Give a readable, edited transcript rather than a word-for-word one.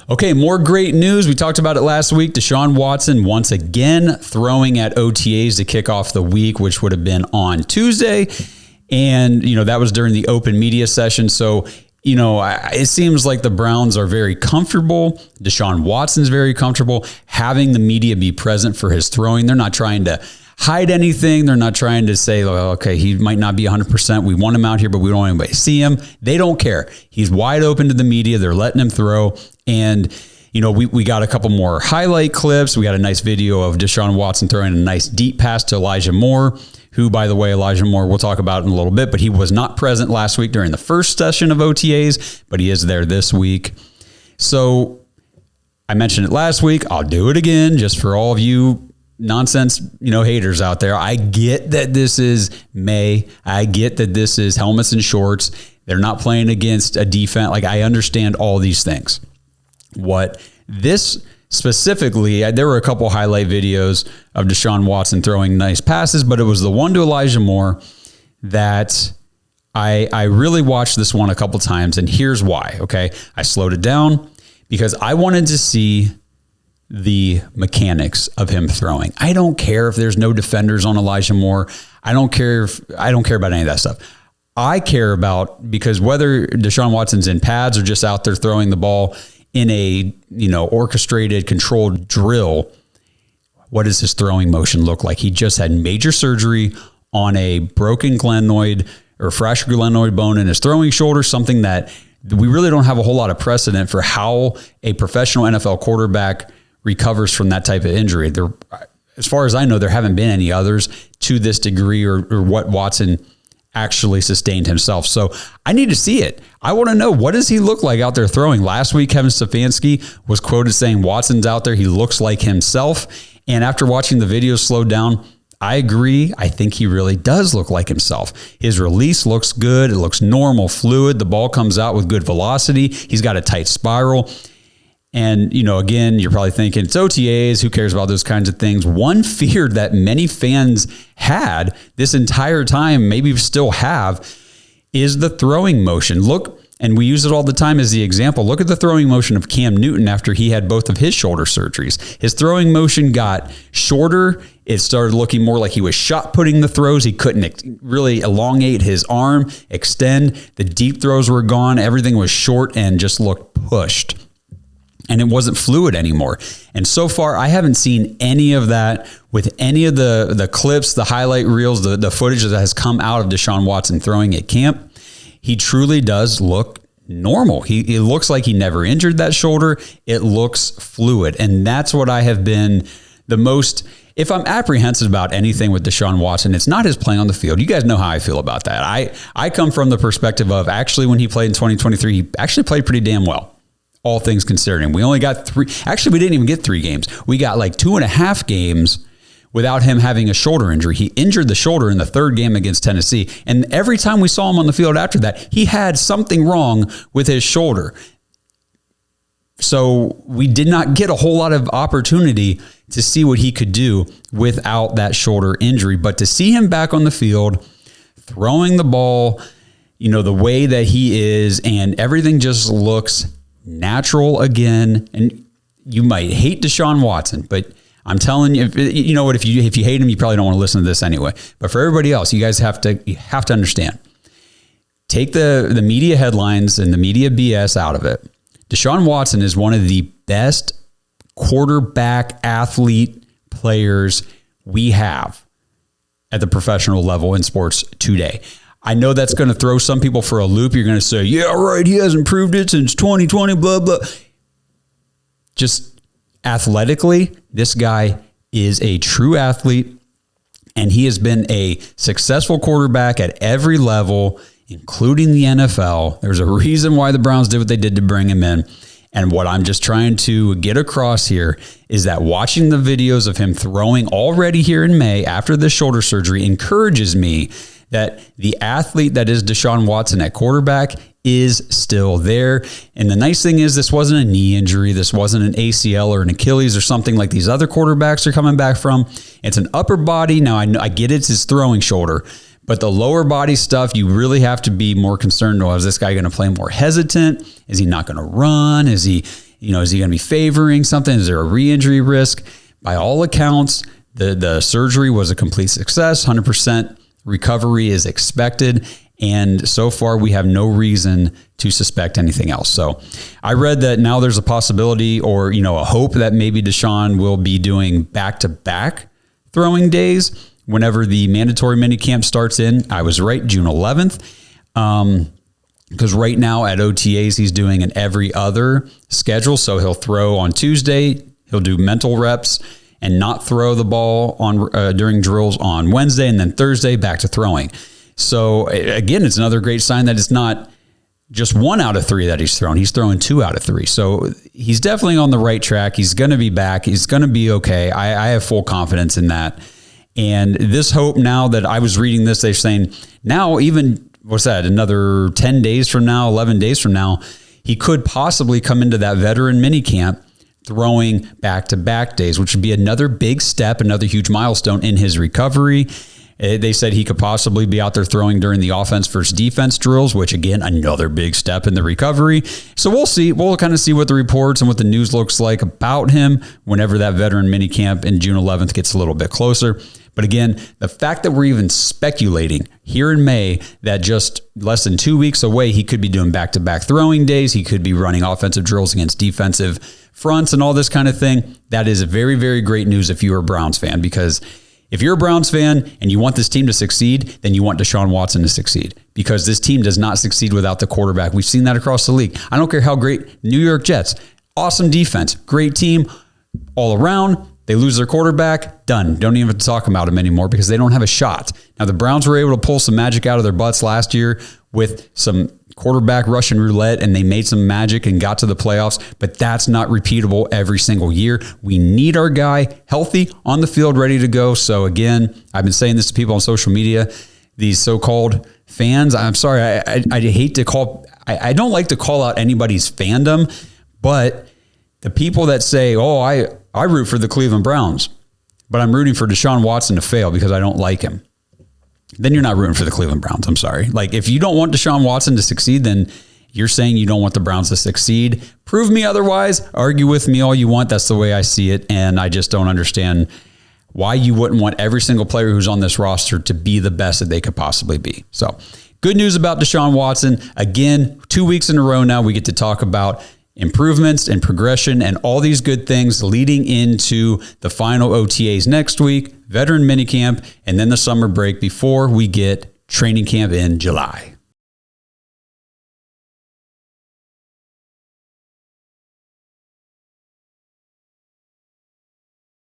Okay, more great news. We talked about it last week. Deshaun Watson once again throwing at OTAs to kick off the week, which would have been on Tuesday. And, that was during the open media session. So, it seems like the Browns are very comfortable. Deshaun Watson's very comfortable having the media be present for his throwing. They're not trying to hide anything. They're not trying to say, okay, he might not be 100%. We want him out here, but we don't want anybody to see him. They don't care. He's wide open to the media. They're letting him throw. And, we got a couple more highlight clips. We got a nice video of Deshaun Watson throwing a nice deep pass to Elijah Moore, who, by the way, Elijah Moore, we'll talk about in a little bit, but he was not present last week during the first session of OTAs, but he is there this week. So I mentioned it last week. I'll do it again just for all of you nonsense, haters out there. I get that this is May. I get that this is helmets and shorts. They're not playing against a defense. I understand all these things. What this specifically, there were a couple highlight videos of Deshaun Watson throwing nice passes, but it was the one to Elijah Moore that I really watched this one a couple times, and here's why, okay? I slowed it down because I wanted to see the mechanics of him throwing. I don't care if there's no defenders on Elijah Moore. I don't care about any of that stuff. I care about, because whether Deshaun Watson's in pads or just out there throwing the ball in a, orchestrated, controlled drill, what does his throwing motion look like? He just had major surgery on a broken glenoid or fractured glenoid bone in his throwing shoulder, something that we really don't have a whole lot of precedent for how a professional NFL quarterback recovers from that type of injury. There, as far as I know, there haven't been any others to this degree or what Watson actually sustained himself. So I need to see it. I want to know, what does he look like out there throwing? Last week, Kevin Stefanki was quoted saying Watson's out there, he looks like himself. And after watching the video slowed down, I agree. I think he really does look like himself. His release looks good. It looks normal, fluid. The ball comes out with good velocity. He's got a tight spiral. And, again, you're probably thinking it's OTAs. Who cares about those kinds of things? One fear that many fans had this entire time, maybe still have, is the throwing motion. Look, and we use it all the time as the example. Look at the throwing motion of Cam Newton after he had both of his shoulder surgeries. His throwing motion got shorter. It started looking more like he was shot putting the throws. He couldn't really elongate his arm, extend. The deep throws were gone. Everything was short and just looked pushed. And it wasn't fluid anymore. And so far, I haven't seen any of that with any of the clips, the highlight reels, the footage that has come out of Deshaun Watson throwing at camp. He truly does look normal. It looks like he never injured that shoulder. It looks fluid. And that's what I have been the most, if I'm apprehensive about anything with Deshaun Watson, it's not his play on the field. You guys know how I feel about that. I come from the perspective of, actually, when he played in 2023, he actually played pretty damn well, all things considering. We only got we didn't even get 3 games. We got 2.5 games without him having a shoulder injury. He injured the shoulder in the 3rd game against Tennessee. And every time we saw him on the field after that, he had something wrong with his shoulder. So we did not get a whole lot of opportunity to see what he could do without that shoulder injury. But to see him back on the field, throwing the ball, the way that he is, and everything just looks natural again. And you might hate Deshaun Watson, but I'm telling you, if you hate him, you probably don't want to listen to this anyway. But for everybody else, you guys have to understand. Take the media headlines and the media BS out of it. Deshaun Watson is one of the best quarterback athlete players we have at the professional level in sports today. I know that's going to throw some people for a loop. You're going to say, yeah, right, he hasn't proved it since 2020, blah, blah. Just athletically, this guy is a true athlete, and he has been a successful quarterback at every level, including the NFL. There's a reason why the Browns did what they did to bring him in. And what I'm just trying to get across here is that watching the videos of him throwing already here in May after the shoulder surgery encourages me that the athlete that is Deshaun Watson at quarterback is still there. And the nice thing is, this wasn't a knee injury. This wasn't an ACL or an Achilles or something like these other quarterbacks are coming back from. It's an upper body. Now, I get it's his throwing shoulder, but the lower body stuff, you really have to be more concerned. Is this guy going to play more hesitant? Is he not going to run? Is he Is he going to be favoring something? Is there a re-injury risk? By all accounts, the surgery was a complete success. 100% recovery is expected. And so far, we have no reason to suspect anything else. So I read that now there's a possibility or, a hope that maybe Deshaun will be doing back-to-back throwing days whenever the mandatory minicamp starts in. I was right, June 11th. Because right now at OTAs, he's doing an every other schedule. So he'll throw on Tuesday, he'll do mental reps and not throw the ball on during drills on Wednesday, and then Thursday back to throwing. So again, it's another great sign that it's not just 1 out of 3 that he's thrown. He's throwing 2 out of 3. So he's definitely on the right track. He's going to be back. He's going to be okay. I have full confidence in that. And this hope now that I was reading this, they're saying now even, what's that, another 10 days from now, 11 days from now, he could possibly come into that veteran minicamp throwing back-to-back days, which would be another big step, another huge milestone in his recovery. They said he could possibly be out there throwing during the offense versus defense drills, which again, another big step in the recovery. So we'll see. We'll kind of see what the reports and what the news looks like about him whenever that veteran minicamp in June 11th gets a little bit closer. But again, the fact that we're even speculating here in May that just less than 2 weeks away, he could be doing back-to-back throwing days. He could be running offensive drills against defensive fronts and all this kind of thing. That is very, very great news if you're a Browns fan, because if you're a Browns fan and you want this team to succeed, then you want Deshaun Watson to succeed, because this team does not succeed without the quarterback. We've seen that across the league. I don't care how great New York Jets, awesome defense, great team all around. They lose their quarterback, done. Don't even have to talk about them anymore because they don't have a shot. Now, the Browns were able to pull some magic out of their butts last year with some quarterback Russian roulette, and they made some magic and got to the playoffs, but that's not repeatable every single year. We need our guy healthy, on the field, ready to go. So again, I've been saying this to people on social media, these so-called fans. I'm sorry, I hate to call, I don't like to call out anybody's fandom, but the people that say, oh, I root for the Cleveland Browns, but I'm rooting for Deshaun Watson to fail because I don't like him, then you're not rooting for the Cleveland Browns. I'm sorry. Like, if you don't want Deshaun Watson to succeed, then you're saying you don't want the Browns to succeed. Prove me otherwise. Argue with me all you want. That's the way I see it. And I just don't understand why you wouldn't want every single player who's on this roster to be the best that they could possibly be. So good news about Deshaun Watson. Again, 2 weeks in a row now, we get to talk about improvements and progression and all these good things leading into the final OTAs next week, veteran minicamp, and then the summer break before we get training camp in July.